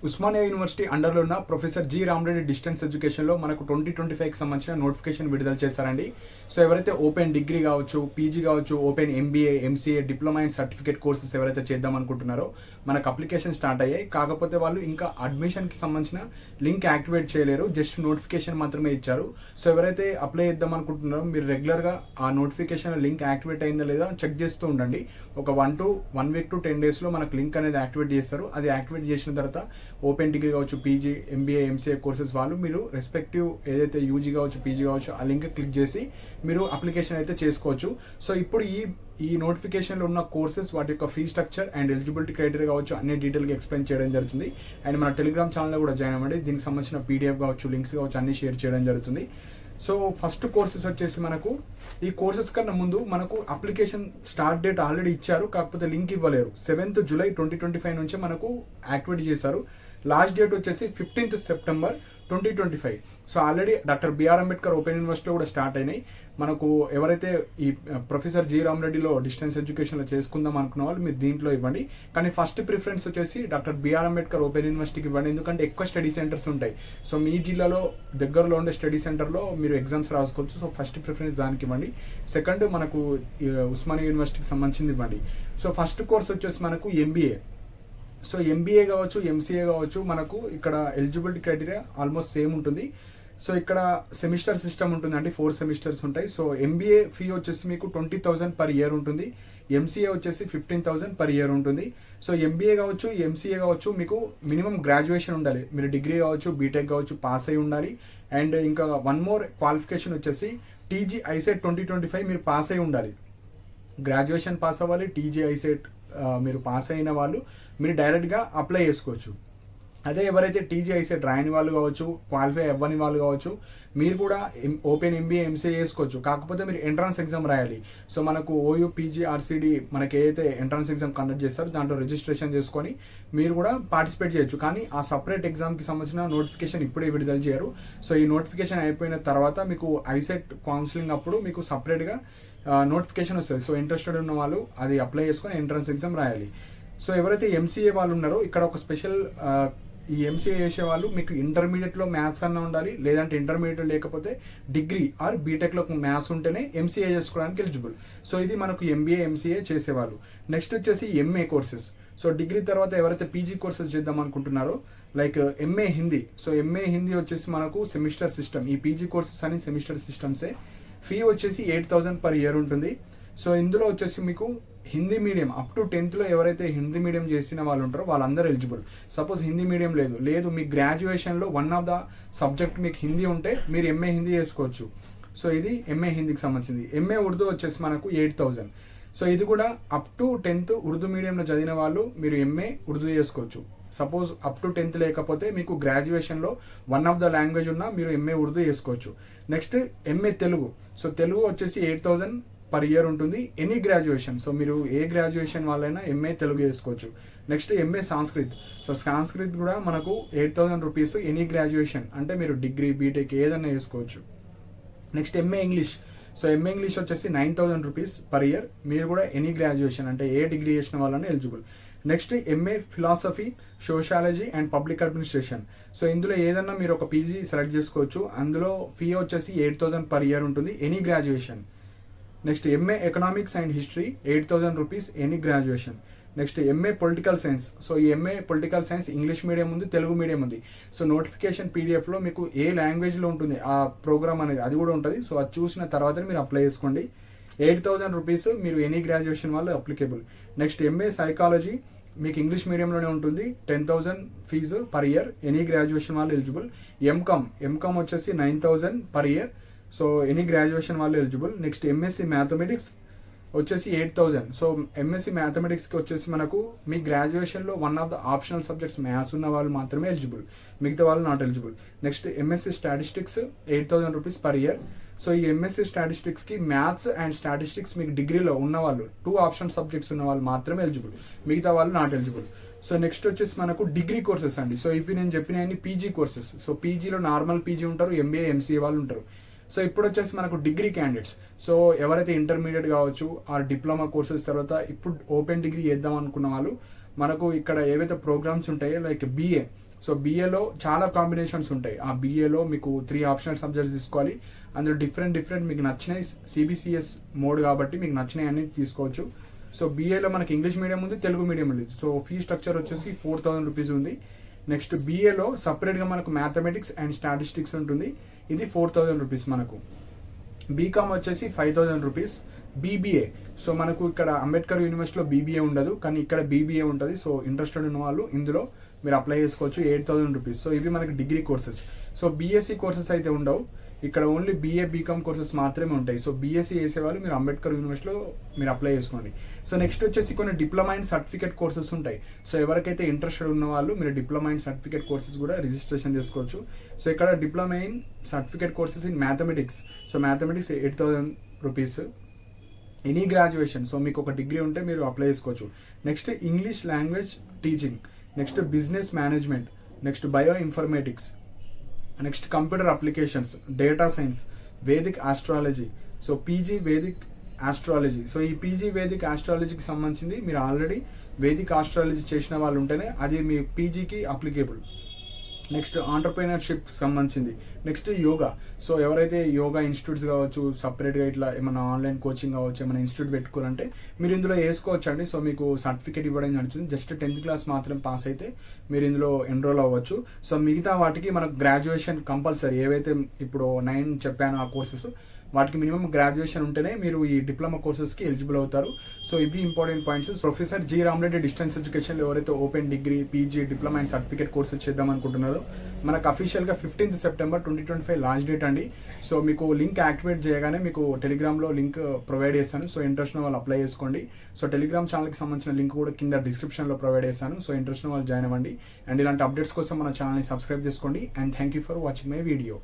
Osmania university అండర్లో ఉన్న professor G Rama Reddy distance ఎడ్యుకేషన్లో మనకు 2025కి సంబంధించిన నోటిఫికేషన్ విడుదల చేశారండి. సో ఎవరైతే ఓపెన్ డిగ్రీ కావచ్చు, పీజీ కావచ్చు, open MBA, MCA, diploma and certificate courses ఎవరైతే చేద్దాం అనుకుంటున్నారో మనకు అప్లికేషన్ స్టార్ట్ అయ్యాయి. కాకపోతే వాళ్ళు ఇంకా అడ్మిషన్కి సంబంధించిన లింక్ యాక్టివేట్ చేయలేరు, జస్ట్ నోటిఫికేషన్ మాత్రమే ఇచ్చారు. సో ఎవరైతే అప్లై చేద్దాం అనుకుంటున్నారో మీరు రెగ్యులర్గా ఆ నోటిఫికేషన్ లింక్ యాక్టివేట్ అయిందా లేదా చెక్ చేస్తూ ఉండండి. ఒక 1 వీక్ టు 10 డేస్లో మనకు లింక్ అనేది యాక్టివేట్ చేస్తారు. అది యాక్టివేట్ చేసిన తర్వాత ఓపెన్ డిగ్రీ కావచ్చు, పీజీ, ఎంబీఏ, ఎంసీఏ కోర్సెస్ వాళ్ళు మీరు రెస్పెక్టివ్ ఏదైతే యూజీ కావచ్చు, పీజీ కావచ్చు ఆ లింక్ క్లిక్ చేసి మీరు అప్లికేషన్ అయితే చేసుకోవచ్చు. సో ఇప్పుడు ఈ నోటిఫికేషన్లో ఉన్న కోర్సెస్ వాటి యొక్క fee structure and eligibility criteria కావచ్చు అన్ని డీటెయిల్గా ఎక్స్ప్లెయిన్ చేయడం జరుగుతుంది. అండ్ మన టెలిగ్రామ్ ఛానల్లో కూడా జాయిన్ అవ్వండి. దీనికి సంబంధించిన పీడిఎఫ్ కావచ్చు, లింక్స్ కావచ్చు అన్ని షేర్ చేయడం జరుగుతుంది. సో ఫస్ట్ కోర్సెస్ వచ్చేసి మనకు ఈ కోర్సెస్ కన్నా ముందు మనకు అప్లికేషన్ స్టార్ట్ డేట్ ఆల్రెడీ ఇచ్చారు, కాకపోతే లింక్ ఇవ్వలేరు. 7th జూలై 2025 నుంచి మనకు యాక్టివేట్ చేశారు. లాస్ట్ డేట్ వచ్చేసి 15th September 2025. So already doctor BR Ambedkar open యూనివర్సిటీలో కూడా స్టార్ట్ అయినాయి. మనకు ఎవరైతే ఈ ప్రొఫెసర్ జి రామరెడ్డిలో డిస్టెన్స్ ఎడ్యుకేషన్లో చేసుకుందాం అనుకున్న వాళ్ళు మీరు దీంట్లో ఇవ్వండి. కానీ ఫస్ట్ ప్రిఫరెన్స్ వచ్చేసి డాక్టర్ బిఆర్ అంబేద్కర్ ఓపెన్ యూనివర్సిటీకి ఇవ్వండి, ఎందుకంటే ఎక్కువ స్టడీ సెంటర్స్ ఉంటాయి. సో మీ జిల్లాలో దగ్గరలో ఉండే స్టడీ సెంటర్లో మీరు ఎగ్జామ్స్ రాసుకోవచ్చు. సో ఫస్ట్ ప్రిఫరెన్స్ దానికి ఇవ్వండి. సెకండ్ మనకు ఉస్మానియా యూనివర్సిటీకి సంబంధించింది ఇవ్వండి. సో ఫస్ట్ కోర్స్ వచ్చేసి మనకు ఎంబీఏ. సో ఎంబీఏ కావచ్చు, ఎంసీఏ కావచ్చు, మనకు ఇక్కడ ఎలిజిబిలిటీ క్రైటీరియా ఆల్మోస్ట్ సేమ్ ఉంటుంది. సో ఇక్కడ సెమిస్టర్ సిస్టమ్ ఉంటుంది అండి, 4 సెమిస్టర్స్ ఉంటాయి. సో ఎంబీఏ ఫీ వచ్చేసి మీకు 20,000 పర్ ఇయర్ ఉంటుంది. ఎంసీఏ వచ్చేసి 15,000 పర్ ఇయర్ ఉంటుంది. సో ఎంబీఏ కావచ్చు, ఎంసీఏ కావచ్చు, మీకు మినిమం గ్రాడ్యుయేషన్ ఉండాలి. మీరు డిగ్రీ కావచ్చు, బీటెక్ కావచ్చు పాస్ అయి ఉండాలి. అండ్ ఇంకా వన్ మోర్ క్వాలిఫికేషన్ వచ్చేసి టీజీ ఐసెట్ 2025 మీరు పాస్ అయి ఉండాలి. గ్రాడ్యుయేషన్ పాస్ అవ్వాలి, టీజీ ఐసెట్ మీరు పాస్ అయిన వాళ్ళు మీరు డైరెక్ట్గా అప్లై చేసుకోవచ్చు. అదే ఎవరైతే టీజీ ఐసెట్ రాయని వాళ్ళు కావచ్చు, క్వాలిఫై అవ్వని వాళ్ళు కావచ్చు, మీరు కూడా ఓపెన్ ఎంబీఏ, ఎంసీఏ చేసుకోవచ్చు. కాకపోతే మీరు ఎంట్రన్స్ ఎగ్జామ్ రాయాలి. సో మనకు ఓయూ, పీజీ, ఆర్సీడీ మనకి ఏదైతే ఎంట్రన్స్ ఎగ్జామ్ కండక్ట్ చేస్తారో దాంట్లో రిజిస్ట్రేషన్ చేసుకొని మీరు కూడా పార్టిసిపేట్ చేయొచ్చు. కానీ ఆ సపరేట్ ఎగ్జామ్కి సంబంధించిన నోటిఫికేషన్ ఇప్పుడే విడుదల చేయరు. సో ఈ నోటిఫికేషన్ అయిపోయిన తర్వాత మీకు ఐసెట్ కౌన్సిలింగ్ అప్పుడు మీకు సపరేట్గా నోటిఫికేషన్ వస్తుంది. సో ఇంట్రెస్టెడ్ ఉన్న వాళ్ళు అది అప్లై చేసుకొని ఎంట్రన్స్ ఎగ్జామ్ రాయాలి. సో ఎవరైతే ఎంసీఏ వాళ్ళు ఉన్నారో ఇక్కడ ఒక స్పెషల్ ఈ ఎంసీఏ చేసే వాళ్ళు మీకు ఇంటర్మీడియట్లో మ్యాథ్స్ అన్న ఉండాలి, లేదంటే ఇంటర్మీడియట్ లేకపోతే డిగ్రీ ఆర్ బీటెక్లో మ్యాథ్స్ ఉంటేనే ఎంసీఏ చేసుకోవడానికి ఎలిజిబుల్. సో ఇది మనకు ఎంబీఏ, ఎంసీఏ చేసేవాళ్ళు. నెక్స్ట్ వచ్చేసి ఎంఏ కోర్సెస్. సో డిగ్రీ తర్వాత ఎవరైతే పీజీ కోర్సెస్ చేద్దాం అనుకుంటున్నారో like MA Hindi. So MA Hindi వచ్చేసి మనకు సెమిస్టర్ సిస్టమ్. ఈ పీజీ కోర్సెస్ అని సెమిస్టర్ సిస్టమ్సే. ఫీ వచ్చేసి 8,000 పర్ ఇయర్ ఉంటుంది. సో ఇందులో వచ్చేసి మీకు Hindi medium up to 10th ఎవరైతే హిందీ మీడియం చేసిన వాళ్ళు ఉంటారో వాళ్ళందరూ ఎలిజిబుల్. సపోజ్ హిందీ మీడియం లేదు మీ గ్రాడ్యుయేషన్లో వన్ ఆఫ్ ద సబ్జెక్ట్ మీకు హిందీ ఉంటే మీరు ఎంఏ హిందీ చేసుకోవచ్చు. సో ఇది ఎంఏ హిందీకి సంబంధించింది. ఎంఏ ఉర్దూ వచ్చేసి మనకు 8,000. సో ఇది కూడా అప్ టు 10th ఉర్దూ మీడియంలో చదివిన వాళ్ళు మీరు ఎంఏ ఉర్దూ చేసుకోవచ్చు. సపోజ్ అప్ టు 10th లేకపోతే మీకు గ్రాడ్యుయేషన్లో వన్ ఆఫ్ ద లాంగ్వేజ్ ఉన్నా మీరు ఎంఏ ఉర్దూ చేసుకోవచ్చు. Next MA Telugu. So Telugu వచ్చేసి 8,000 పర్ ఇయర్ ఉంటుంది, ఎనీ గ్రాడ్యుయేషన్. సో మీరు ఏ గ్రాడ్యుయేషన్ వాళ్ళైనా ఎంఏ తెలుగు చేసుకోవచ్చు. Next MA Sanskrit. So Sanskrit కూడా మనకు 8,000 రూపీస్ ఎనీ గ్రాడ్యుయేషన్, అంటే మీరు డిగ్రీ, బీటెక్ ఏదైనా చేసుకోవచ్చు. Next MA English. So MA English వచ్చేసి 9,000 రూపీస్ పర్ ఇయర్, మీరు కూడా ఎనీ గ్రాడ్యుయేషన్ అంటే ఏ డిగ్రీ చేసిన వాళ్ళని eligible. Next MA philosophy, sociology and public administration. So ఇందులో ఏదన్నా మీరు ఒక పీజీ సెలెక్ట్ చేసుకోవచ్చు. అందులో ఫీ వచ్చేసి 8,000 పర్ ఇయర్ ఉంటుంది, any graduation. Next MA economics and history 8,000 rupees any graduation. Next MA political science. So ఈ MA political science English medium ఉంది, తెలుగు మీడియం ఉంది. సో నోటిఫికేషన్ పీడిఎఫ్లో మీకు ఏ లాంగ్వేజ్లో ఉంటుంది ఆ ప్రోగ్రామ్ అనేది అది కూడా ఉంటుంది. సో అది చూసిన తర్వాతనే మీరు అప్లై చేసుకోండి. 8,000 రూపీస్ మీరు ఎనీ గ్రాడ్యుయేషన్ వాళ్ళు అప్లికేబుల్. నెక్స్ట్ ఎంఏ సైకాలజీ మీకు ఇంగ్లీష్ మీడియంలోనే ఉంటుంది, 10,000 fees per year, any graduation వాళ్ళు ఎలిజిబుల్. ఎంకామ్ వచ్చేసి 9,000 per year. So any graduation వాళ్ళు ఎలిజిబుల్. నెక్స్ట్ ఎంఎస్సి మ్యాథమెటిక్స్ వచ్చేసి 8,000. సో ఎంఎస్సి మ్యాథమెటిక్స్కి వచ్చేసి మనకు మీ గ్రాడ్యుయేషన్లో one of the optional subjects maths ఉన్న వాళ్ళు మాత్రమే ఎలిజిబుల్, మిగతా వాళ్ళు not eligible. Next MSc statistics 8,000 rupees per year. So ఈ ఎంఎస్సి స్టాటిస్టిక్స్కి మ్యాథ్స్ అండ్ స్టాటిస్టిక్స్ మీకు డిగ్రీలో ఉన్న వాళ్ళు 2 ఆప్షన్ సబ్జెక్ట్స్ ఉన్న వాళ్ళు మాత్రమే ఎలిజిబుల్, మిగతా వాళ్ళు నాట్ ఎలిజిబుల్. సో నెక్స్ట్ వచ్చేసి మనకు డిగ్రీ కోర్సెస్ అండి. సో ఇవి నేను చెప్పిన పీజీ కోర్సెస్. సో పీజీలో నార్మల్ పీజీ ఉంటారు, ఎంబీఏ, ఎంసీఏ వాళ్ళు ఉంటారు. సో ఇప్పుడు వచ్చేసి మనకు డిగ్రీ క్యాండిడేట్స్. సో ఎవరైతే ఇంటర్మీడియట్ కావచ్చు ఆ డిప్లొమా కోర్సెస్ తర్వాత ఇప్పుడు ఓపెన్ డిగ్రీ చేద్దాం అనుకున్న వాళ్ళు మనకు ఇక్కడ ఏవైతే ప్రోగ్రామ్స్ ఉంటాయో లైక్ బీఏ, సో బీఏలో చాలా కాంబినేషన్స్ ఉంటాయి. ఆ బీఏలో మీకు 3 ఆప్షనల్ సబ్జెక్ట్స్ తీసుకోవాలి. అందులో డిఫరెంట్ మీకు నచ్చినాయి, సిబిసిఎస్ మోడ్ కాబట్టి మీకు నచ్చినాయి అన్ని తీసుకోవచ్చు. సో బీఏలో మనకి ఇంగ్లీష్ మీడియం ఉంది, తెలుగు మీడియం ఉంది. సో ఫీ స్ట్రక్చర్ వచ్చేసి 4000 రూపీస్ ఉంది. నెక్స్ట్ బీఏలో సపరేట్గా మనకు మ్యాథమెటిక్స్ అండ్ స్టాటిస్టిక్స్ ఉంటుంది, ఇది 4000 రూపీస్ మనకు. బీకామ్ వచ్చేసి 5000 రూపీస్. బీబీఏ, సో మనకు ఇక్కడ అంబేద్కర్ యూనివర్సిటీలో బీబీఏ ఉండదు, కానీ ఇక్కడ బీబీఏ ఉంటుంది. సో ఇంట్రెస్టెడ్ ఉన్న వాళ్ళు ఇందులో మీరు అప్లై చేసుకోవచ్చు, 8000 రూపీస్. సో ఇవి మనకి degree courses. So BSc courses అయితే ఉండవు, ఇక్కడ ఓన్లీ బీఏ బీకామ్ కోర్సెస్ మాత్రమే ఉంటాయి. సో బీఎస్సీ చేసేవాళ్ళు మీరు అంబేద్కర్ యూనివర్సిటీలో మీరు అప్లై చేసుకోండి. సో నెక్స్ట్ వచ్చేసి కొన్ని డిప్లొమా అండ్ సర్టిఫికేట్ కోర్సెస్ ఉంటాయి. సో ఎవరికైతే ఇంట్రెస్టెడ్ ఉన్న వాళ్ళు మీరు డిప్లొమా అండ్ సర్టిఫికేట్ కోర్సెస్ కూడా రిజిస్ట్రేషన్ చేసుకోవచ్చు. సో ఇక్కడ diploma in certificate courses in mathematics, so mathematics 8000 rupees. Any graduation, so మీకు ఒక డిగ్రీ ఉంటే మీరు అప్లై చేసుకోవచ్చు. Next English language teaching, next business management, next bio informatics, next computer applications, data science, Vedic astrology, so PG Vedic astrology. So ఈ PG Vedic ఆస్ట్రాలజీకి సంబంధించింది మీరు already Vedic astrology చేసిన వాళ్ళు ఉంటేనే అది మీ పీజీకి అప్లికేబుల్. నెక్స్ట్ ఆంటర్ప్రీనర్షిప్ సంబంధించింది. Next yoga, so ఎవరైతే yoga institutes కావచ్చు, సపరేట్గా ఇట్లా ఏమైనా ఆన్లైన్ కోచింగ్ కావచ్చు, ఏమైనా ఇన్స్టిట్యూట్ పెట్టుకోవాలంటే మీరు ఇందులో వేసుకోవచ్చు అండి. సో మీకు సర్టిఫికేట్ ఇవ్వడం జరుగుతుంది. జస్ట్ 10th క్లాస్ మాత్రం పాస్ అయితే మీరు ఇందులో ఎన్రోల్ అవ్వచ్చు. సో మిగతా వాటికి మనకు గ్రాడ్యుయేషన్ కంపల్సరీ, ఏవైతే ఇప్పుడు 9 చెప్పానో ఆ కోర్సెస్ వాటికి మినిమం గ్రాడ్యుయేషన్ ఉంటేనే మీరు ఈ డిప్లొమా కోర్సెస్కి ఎలిజిబుల్ అవుతారు. సో ఇవి important points. Professor G Rama Reddy distance ఎడ్యుకేషన్లో ఎవరైతే open degree, PG, diploma and certificate courses చేద్దాం అనుకుంటున్నారో మనకు అఫీషియల్గా 15th సెప్టెంబర్ 2025 లాస్ట్ డేట్ అండి. సో మీకు లింక్ యాక్టివేట్ చేయగానే మీకు టెలిగ్రామ్లో లింక్ ప్రొవైడ్ చేస్తాను. సో ఇంట్రెస్ట్ ఉన్న వాళ్ళు అప్లై చేసుకోండి. సో టెలిగ్రామ్ ఛానల్కి సంబంధించిన లింక్ కూడా కింద డిస్క్రిప్షన్లో ప్రొవైడ్ చేస్తాను. సో ఇంట్రెస్ట్ ఉన్న వాళ్ళు జాయిన్ అవ్వండి. అండ్ ఇలాంటి అప్డేట్స్ కోసం మన ఛానల్ని సబ్స్క్రైబ్ చేసుకోండి. And thank you for watching my video.